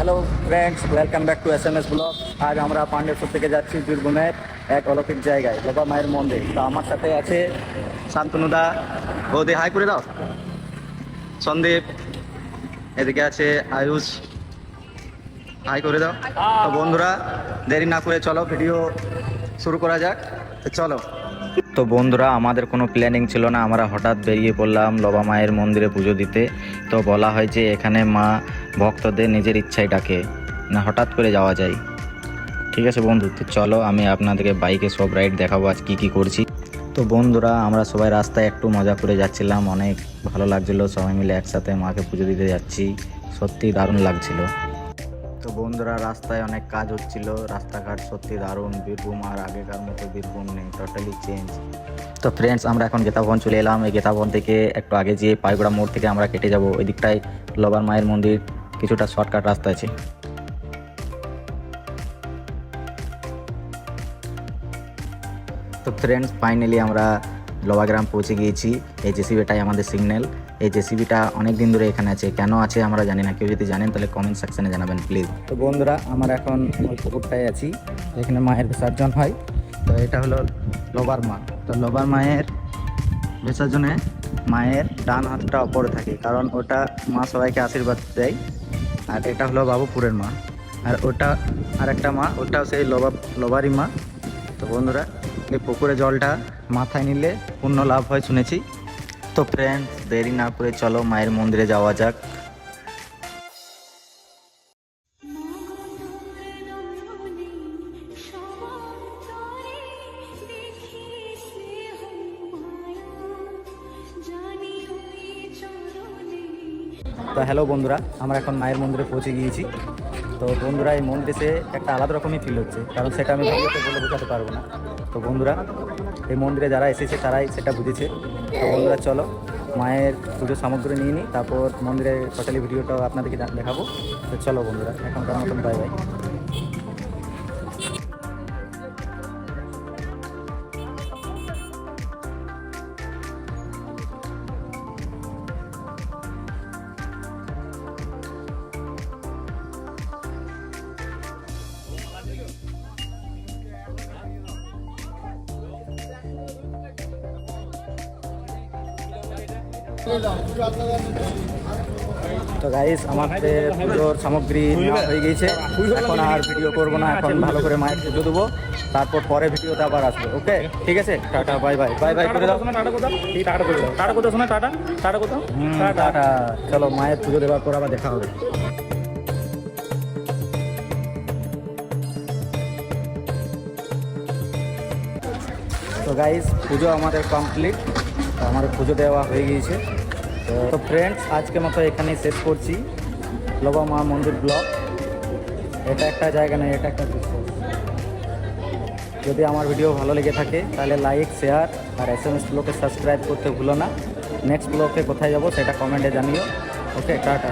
Hello friends, welcome back to SMS blog. আজ আমরা পাণ্ডেশ্বর থেকে যাচ্ছি বীরভূমের এক অলৌকিক জায়গায়, লোবা মায়ের মন্দির। তো আমার সাথে আছে শান্তনুদা, বৌদি হাই করে দাও, সন্দীপ, এদিকে আছে আয়ুষ, হাই করে দাও। তো বন্ধুরা, দেরি না করে চলো ভিডিও শুরু করা যাক। তো চলো। তো বন্ধুরা, আমাদের কোনো প্ল্যানিং ছিল না, আমরা হঠাৎ বেরিয়ে পড়লাম লোবা মায়ের মন্দিরে পুজো দিতে। তো বলা হয় যে এখানে মা ভক্তদের নিজের ইচ্ছায় ডাকে, না হঠাৎ করে যাওয়া যায়। ঠিক আছে বন্ধু, তো চলো আমি আপনাদেরকে বাইকে সব রাইড দেখাবো আজ কী কী করছি। তো বন্ধুরা, আমরা সবাই রাস্তায় একটু মজা করে যাচ্ছিলাম, অনেক ভালো লাগছিল, সবাই মিলে একসাথে মাকে পুজো দিতে যাচ্ছি, সত্যি দারুণ লাগছিল। তো বন্ধুরা, রাস্তায় অনেক কাজ হচ্ছিল, রাস্তাঘাট সত্যি দারুণ। বীরভূম আর আগেকার মতো বীরভূম নেই, টোটালি চেঞ্জ। তো ফ্রেন্ডস, আমরা এখন গীতাভবন চলে এলাম। এই গীতাভবন থেকে একটু আগে যেয়ে পাইগোড়া মোড় থেকে আমরা কেটে যাব, ওই দিকটায় লোবার মায়ের মন্দির, কিছুটা শর্টকাট রাস্তা আছে। তো ফ্রেন্ডস, ফাইনালি আমরা লোবাগ্রাম পৌঁছে গিয়েছি। এই জেসিবিটাই আমাদের সিগন্যাল। এই জেসিবিটা অনেক দিন ধরে এখানে আছে, কেন আছে আমরা জানি না, কেউ যদি জানেন তাহলে কমেন্ট সেকশনে জানাবেন প্লিজ। তো বন্ধুরা, আমরা এখন ওই পুকুরটায় আছি যেখানে মায়ের বিসর্জন হয়। তো এটা হলো লোবার মা। তো লোবার মায়ের বিসর্জনে মায়ের ডান হাতটা ওপরে থাকে, কারণ ওটা মা সবাইকে আশীর্বাদ দেয়। আর এটা হলো বাবুপুরের মা, আর ওটা আর একটা মা, ওটাও সেই লোবারই মা। তো বন্ধুরা, এই পুকুরে জলটা মাথায় নিলে পূর্ণ লাভ হয় শুনেছি। তো ফ্রেন্ডস, দেরি না করে চলো মায়ের মন্দিরে যাওয়া যাক। তো হ্যালো বন্ধুরা, আমরা এখন মায়ের মন্দিরে পৌঁছে গিয়েছি। তো বন্ধুরা, এই মন্দিরে সে একটা আলাদা রকমই ফিল হচ্ছে, কারণ সেটা আমি ভিডিওতে বলে বোঝাতে পারবো না। তো বন্ধুরা, এই মন্দিরে যারা এসেছে তারাই সেটা বুঝেছে। তো বন্ধুরা, চলো মায়ের পুজো সামগ্রী নিয়ে নিই, তারপর মন্দিরের টোটালি ভিডিওটাও আপনাদেরকে দেখাবো। তো চলো বন্ধুরা, এখনকার মতন বাই বাই। তো গাইস, আমাদের পুজোর সামগ্রী নেওয়া হয়ে গিয়েছে। এখন আর ভিডিও করবো না, এখন ভালো করে মায়ের পুজো দেবো, তারপর পরে ভিডিওতে আবার আসবে। ওকে, ঠিক আছে, tata bye bye. Bye bye করে দাও। টাটা কোথাও টাটা করে দাও, টাটা কোথাও শোনা, টাটা টাটা কোথাও টাটা। চলো মায়ের পুজো দেওয়ার পর আবার দেখা হবে। তো গাইস, পুজো আমাদের কমপ্লিট, আমাদের পুজো দেওয়া হয়ে গিয়েছে। তো ফ্রেন্ডস, আজকে মতো এখানেই শেষ করছি লোবা মা মন্দির ব্লগ। এটা একটা জায়গা নয়, এটা একটা দৃশ্য। যদি আমার ভিডিও ভালো লেগে থাকে তাহলে লাইক, শেয়ার আর SMS ব্লগে সাবস্ক্রাইব করতে ভুলো না। নেক্সট ব্লগে কোথায় যাবো সেটা কমেন্টে জানিও। ওকে, টাটা।